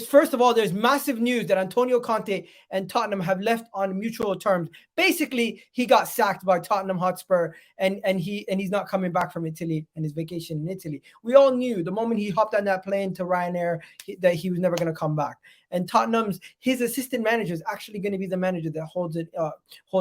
First of all, there's massive news that Antonio Conte and Tottenham have left on mutual terms. Basically, he got sacked by Tottenham Hotspur, and he's not coming back from Italy and his vacation in Italy. We all knew the moment he hopped on that plane to Ryanair that he was never going to come back. And his assistant manager is actually going to be the manager that holds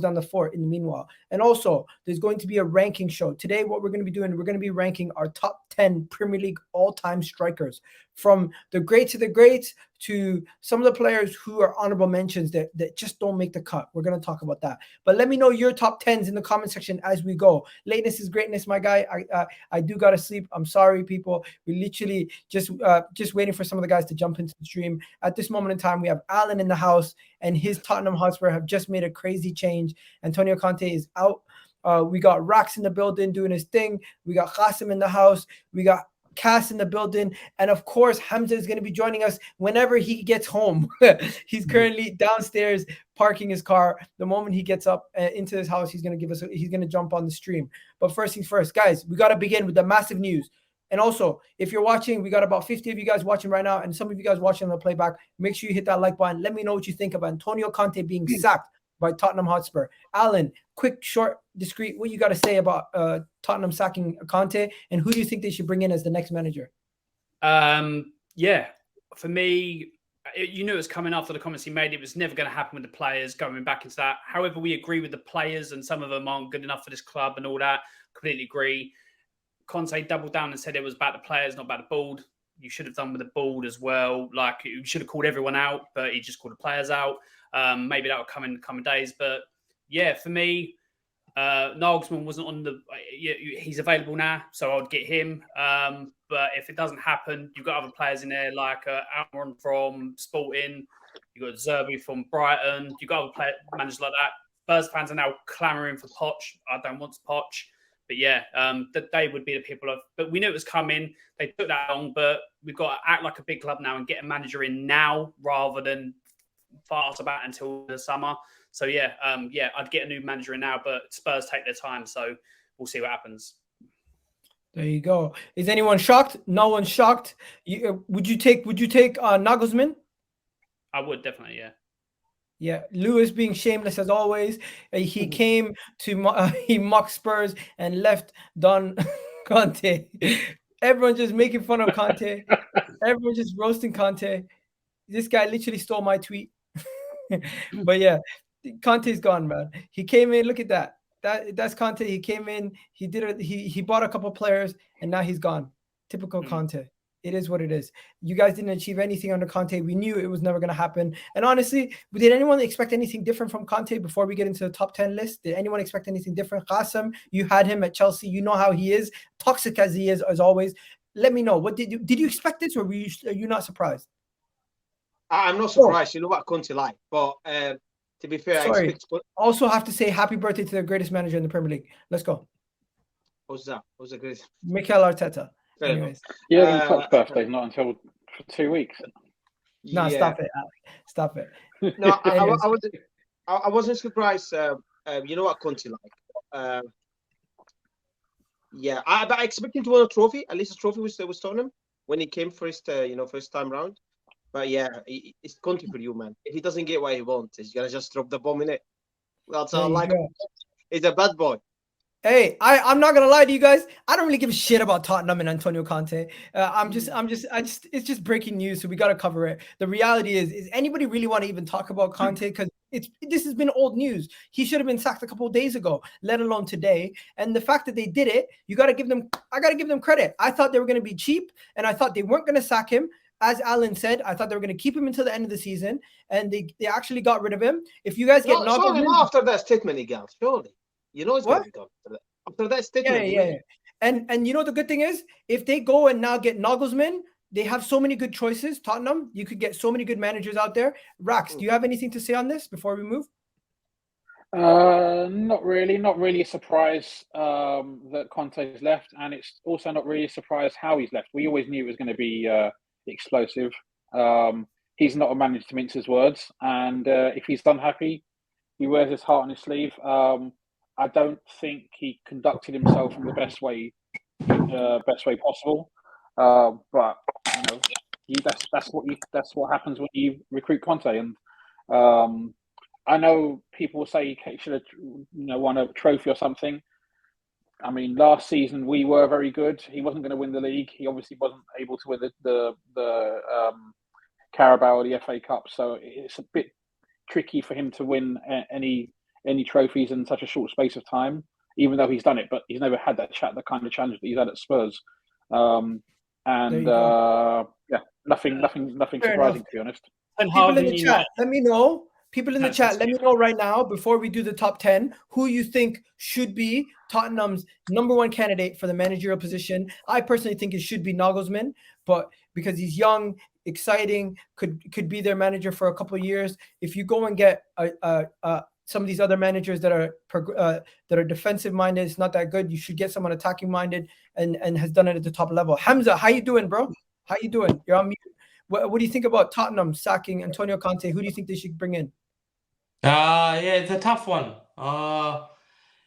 down the fort in the meanwhile. And also, there's going to be a ranking show. Today, what we're going to be doing, we're going to be ranking our top 10 Premier League all-time strikers, from the greats of the greats to some of the players who are honorable mentions that just don't make the cut. We're going to talk about that. But let me know your top 10s in the comment section as we go. Lateness is greatness, my guy. I do got to sleep. I'm sorry, people. We literally just waiting for some of the guys to jump into the stream. At this moment in time, we have Alan in the house, and his Tottenham Hotspur have just made a crazy change. Antonio Conte is out. We got Rax in the building doing his thing. We got Qasim in the house. We got Cass in the building, and of course Hamza is going to be joining us whenever he gets home. He's currently downstairs parking his car. The moment he gets up into his house, he's going to jump on the stream. But first things first, guys, we got to begin with the massive news. And also, if you're watching, we got about 50 of you guys watching right now, and some of you guys watching on the playback. Make sure you hit that like button. Let me know what you think about Antonio Conte being sacked by Tottenham Hotspur. Alan, quick, short, discreet, what you got to say about Tottenham sacking Conte, and who do you think they should bring in as the next manager? Yeah, for me, you knew it was coming after the comments he made. It was never going to happen with the players going back into that. However, we agree with the players, and some of them aren't good enough for this club and all that. Completely agree. Conte doubled down and said it was about the players, not about the board. You should have done with the board as well. Like, you should have called everyone out, but he just called the players out. Maybe that will come in the coming days. But yeah, for me, Nagelsmann wasn't on the. He's available now, so I would get him. But if it doesn't happen, you've got other players in there like Aaron from Sporting. You've got Zerbi from Brighton. You've got other managers like that. Spurs fans are now clamouring for Poch. I don't want Poch. But yeah, they would be the people. But we knew it was coming. They took that long, but we've got to act like a big club now and get a manager in now rather than fast about until the summer. So yeah, I'd get a new manager in now, but Spurs take their time, so we'll see what happens. There you go. Is anyone shocked? No one's shocked. Would you take Nagelsmann? I would definitely, yeah. Yeah, Lewis being shameless as always. He came to he mocked Spurs and left Don Conte. Everyone just making fun of Conte. Everyone just roasting Conte. This guy literally stole my tweet. But yeah, Conte's gone, man. He came in. Look at that. That's Conte. He came in. He did it. He bought a couple players, and now he's gone. Typical Conte. It is what it is. You guys didn't achieve anything under Conte. We knew it was never going to happen. And honestly, did anyone expect anything different from Conte before we get into the top 10 list? Did anyone expect anything different? Qasim, you had him at Chelsea. You know how he is, toxic as he is, as always. Let me know. What did you expect this, or are you not surprised? I'm not surprised. You know what Conte like, but to be fair, I also have to say happy birthday to the greatest manager in the Premier League. Let's go. Who's that? Who's the greatest? Mikel Arteta. Anyways. Yeah, Tot's birthday, not until for 2 weeks. No, yeah. Stop it, Alex. Stop it. No, I wasn't surprised. You know what Conte like. Yeah, I expect him to win a trophy, at least a trophy with Tottenham when he came first time round. But yeah, it's Conte for you, man. If he doesn't get what he wants, he's gonna just drop the bomb in it. That's all. Like, he's a bad boy. Hey, I'm not gonna lie to you guys. I don't really give a shit about Tottenham and Antonio Conte. It's just breaking news, so we gotta cover it. The reality is anybody really want to even talk about Conte? Because this has been old news. He should have been sacked a couple of days ago, let alone today. And the fact that they did it, I gotta give them credit. I thought they were gonna be cheap, and I thought they weren't gonna sack him. As Alan said, I thought they were going to keep him until the end of the season, and they actually got rid of him. If you guys get surely not after that statement, Egal. Surely, you know it's going to be gone after that statement. Yeah. And you know the good thing is, if they go and now get Nagelsmann, they have so many good choices. Tottenham, you could get so many good managers out there. Rax, do you have anything to say on this before we move? Not really. Not really a surprise that Conte's left, and it's also not really a surprise how he's left. We always knew it was going to be explosive. He's not a manager to mince his words, and if he's unhappy, he wears his heart on his sleeve. I don't think he conducted himself in the best way possible. But That's what happens when you recruit Conte. And I know people say he should have won a trophy or something. I mean, last season we were very good. He wasn't going to win the league. He obviously wasn't able to win the Carabao or the FA Cup. So it's a bit tricky for him to win any trophies in such a short space of time. Even though he's done it, but he's never had that kind of challenge that he's had at Spurs. Nothing surprising, to be honest. And People in the chat, let me know. People in the chat, let me know right now, before we do the top 10, who you think should be Tottenham's number one candidate for the managerial position. I personally think it should be Nagelsmann, but because he's young, exciting, could be their manager for a couple of years. If you go and get some of these other managers that are defensive minded, it's not that good. You should get someone attacking minded and has done it at the top level. Hamza, how you doing, bro? How you doing? You're on mute. What do you think about Tottenham sacking Antonio Conte? Who do you think they should bring in? Yeah, it's a tough one. Are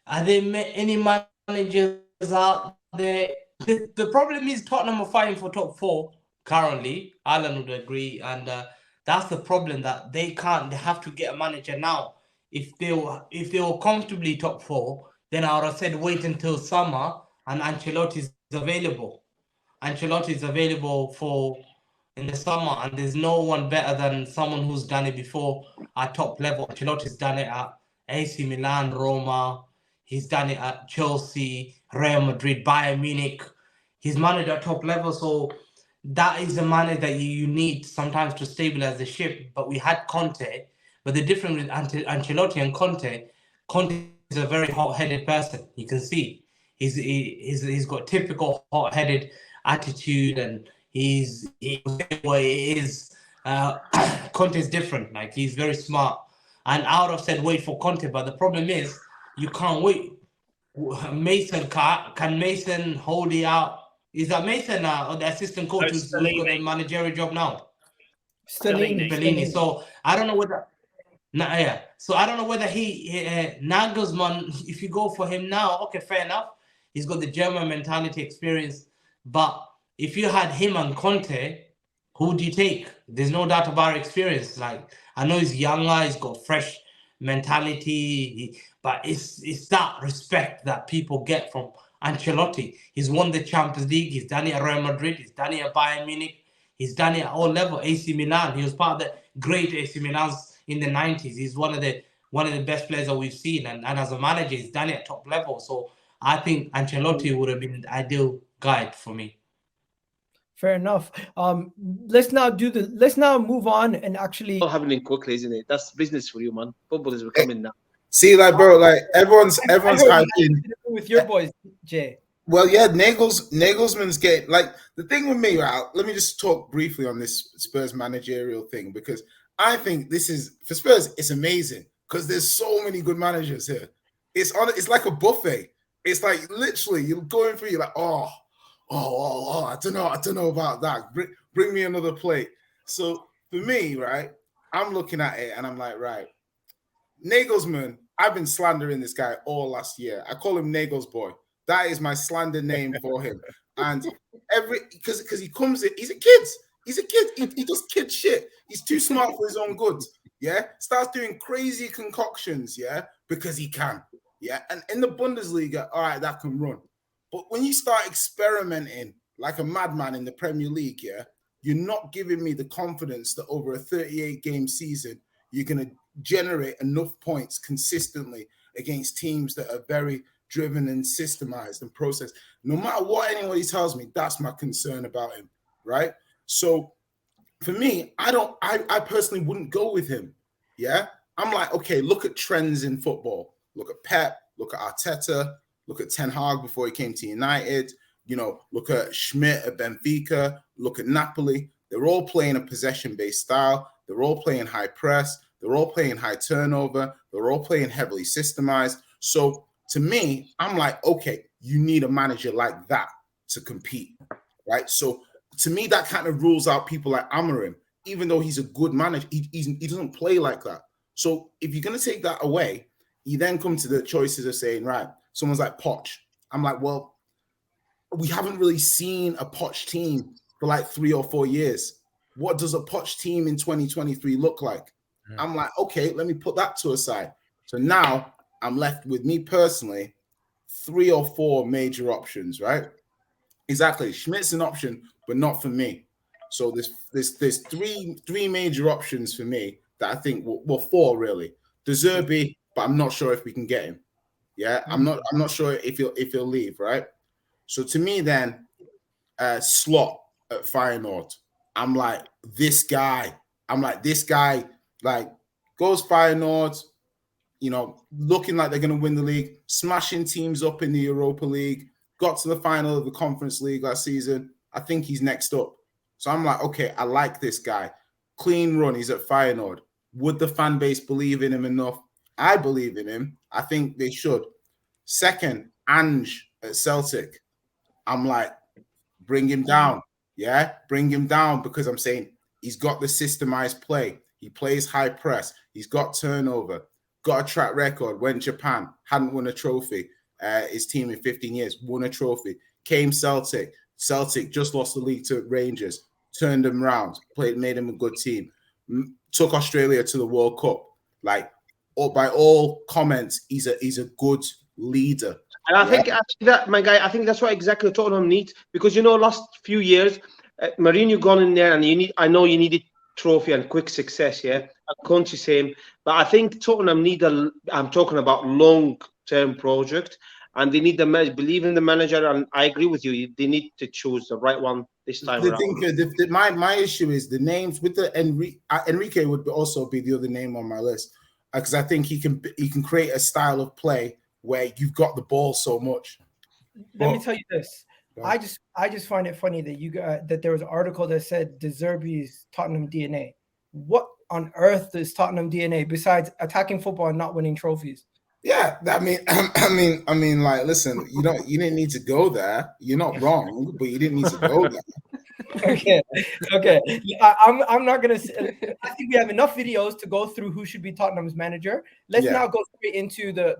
there any managers out there? The problem is Tottenham are fighting for top 4 currently. Alan would agree, and that's the problem, that they can't. They have to get a manager now. If they were comfortably top 4, then I would have said wait until summer and Ancelotti is available. Ancelotti is available in the summer, and there's no one better than someone who's done it before at top level. Ancelotti's done it at AC Milan, Roma. He's done it at Chelsea, Real Madrid, Bayern Munich. He's managed at top level, so that is a manager that you need sometimes to stabilize the ship. But we had Conte, but the difference with Ancelotti and Conte is a very hot-headed person. You can see he's got typical hot-headed attitude, and he's what he is. Conte is different. Like, he's very smart, and I would have said wait for Conte, but the problem is you can't wait. Mason, can Mason hold it out? Is that Mason or the assistant coach who's got the managerial job now? Stellini. So I don't know whether. So I don't know whether Nagelsmann, if you go for him now, okay, fair enough. He's got the German mentality experience, but if you had him and Conte, who do you take? There's no doubt about experience. Like, I know he's younger, he's got fresh mentality, but it's that respect that people get from Ancelotti. He's won the Champions League, he's done it at Real Madrid, he's done it at Bayern Munich, he's done it at all level. AC Milan, he was part of the great AC Milans in the 90s. He's one of the best players that we've seen, and as a manager, he's done it at top level. So I think Ancelotti would have been the ideal guide for me. Fair enough. Let's now move on and actually. All happening quickly, isn't it? That's business for you, man. Football is becoming now. See, like, bro, like everyone's hyping with your boys, Jay. Well, yeah, Nagelsmann's getting, like, the thing with me, right? Let me just talk briefly on this Spurs managerial thing, because I think this is, for Spurs, it's amazing because there's so many good managers here. It's like a buffet. It's like literally you're going through, you're like, oh, I don't know about that. Bring me another plate. So for me, right, I'm looking at it and I'm like, right, Nagelsmann, I've been slandering this guy all last year. I call him Nagels boy. That is my slander name for him. And because he comes in, he's a kid. He does kid shit. He's too smart for his own good. Yeah. Starts doing crazy concoctions. Yeah. Because he can. Yeah. And in the Bundesliga, all right, that can run. But when you start experimenting like a madman in the Premier League, yeah, you're not giving me the confidence that over a 38-game season, you're going to generate enough points consistently against teams that are very driven and systemized and processed. No matter what anybody tells me, that's my concern about him, right? So for me, I personally wouldn't go with him. Yeah. I'm like, okay, look at trends in football. Look at Pep, look at Arteta, look at Ten Hag before he came to United, look at Schmidt at Benfica, look at Napoli. They're all playing a possession-based style. They're all playing high press. They're all playing high turnover. They're all playing heavily systemized. So to me, I'm like, okay, you need a manager like that to compete, right? So to me, that kind of rules out people like Amorim, even though he's a good manager. He doesn't play like that. So if you're going to take that away, you then come to the choices of saying, right, someone's like Poch. I'm like, well, we haven't really seen a Poch team for like 3 or 4 years. what does a Poch team in 2023 look like? I'm like, okay, let me put that to a side. So now I'm left with me personally, 3 or 4 major options, right? Exactly. Schmidt's an option, but not for me. So there's three major options for me that I think, well, 4 really. De Zerbi, but I'm not sure if we can get him. Yeah, I'm not sure if he'll leave, right? So to me then, Slot at Feyenoord, I'm like, this guy, like, goes Feyenoord, you know, looking like they're going to win the league, smashing teams up in the Europa League, got to the final of the Conference League last season. I think he's next up. So I'm like, okay, I like this guy. Clean run, he's at Feyenoord. Would the fan base believe in him enough? I believe in him. I think they should. Second, Ange at Celtic. I'm like, bring him down. Yeah, bring him down, because I'm saying he's got the systemized play. He plays high press. He's got turnover. Got a track record. Went Japan, hadn't won a trophy. His team in 15 years, won a trophy. Came Celtic. Celtic just lost the league to Rangers. Turned them round. Made him a good team. Took Australia to the World Cup. Like, by all comments, he's a good leader. And I think actually that, my guy, I think that's what exactly Tottenham needs, because last few years, Mourinho gone in there, and I know you needed trophy and quick success, yeah. Conte same, but I think Tottenham need I'm talking about long-term project, and they need believe in the manager. And I agree with you. They need to choose the right one this time around. My issue is the names with the Enrique would also be the other name on my list, because I think he can create a style of play where you've got the ball so much. Let me tell you this. I just find it funny that that there was an article that said De Zerbi's Tottenham DNA. What on earth is Tottenham DNA besides attacking football and not winning trophies? Yeah, I mean, like, listen, you didn't need to go there. You're not wrong, but you didn't need to go there. Okay. I'm not gonna. I think we have enough videos to go through who should be Tottenham's manager. Let's now go straight into the